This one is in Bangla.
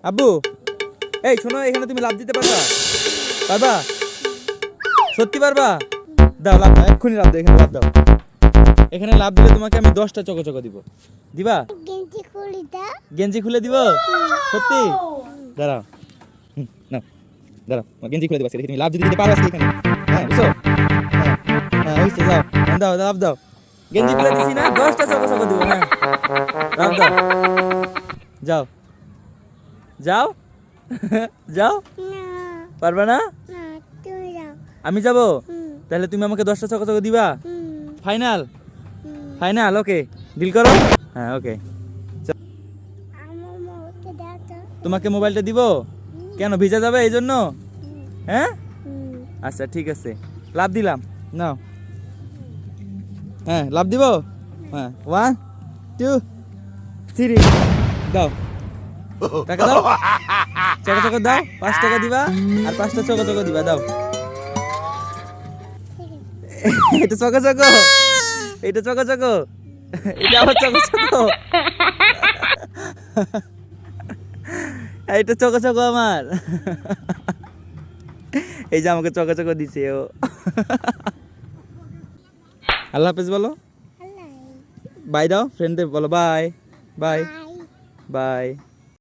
আব্বু এই শোনো, এখানে তুমি লাফ দিতে পারবা? পারবা? সত্যি পারবা? দাও লাফ দাও, এক্ষুনি লাফ দাও, এখানে লাফ দাও। এখানে লাফ দিলে তোমাকে আমি 10টা চকো দিব। দিবা? গেঞ্জি খুলে দাও। গেঞ্জি খুলে দিব? সত্যি? দাঁড়াও। নাও দাঁড়াও, গেঞ্জি খুলে দিবা। আজকে দেখি তুমি লাফ যদি দিতে পারো আজকে এখানে। হ্যাঁ বুঝছো? হ্যাঁ হ্যাঁ হয়েছে, যাও দাও লাফ দাও। গেঞ্জি খুলে দিছি না, 10টা চকো দিব। হ্যাঁ লাফ দাও, যাও যাও যাও। না পারবা না? না, তুমি যাও। আমি যাব? হুম তাহলে তুমি আমাকে 10টা চকো দিবা? হুম ফাইনাল? হুম। ফাইনাল, ওকে ডিল করো। হ্যাঁ ওকে। আমার মাকে দাও তো। তোমাকে মোবাইলটা দিব? কেন, ভিজা যাবে এই জন্য? হুম হ্যাঁ হুম। আচ্ছা ঠিক আছে, লাভ দিলাম। নাও, হ্যাঁ লাভ দিব। হ্যাঁ 1 2 3 দাও, টাকা দাও, চকো দাও। 5 টাকা দিবা আর 5টা চকো দিবা, দাও। এটা চকো, এটা চকো, এটা আবার চকো। এটা চকো আমার। এই যে আমাকে চকো দিছে ও। আল্লাহ হাফেজ বলো, আল্লাহ। বাই দাও, ফ্রেন্ডদের বলো বাই বাই বাই। বাই।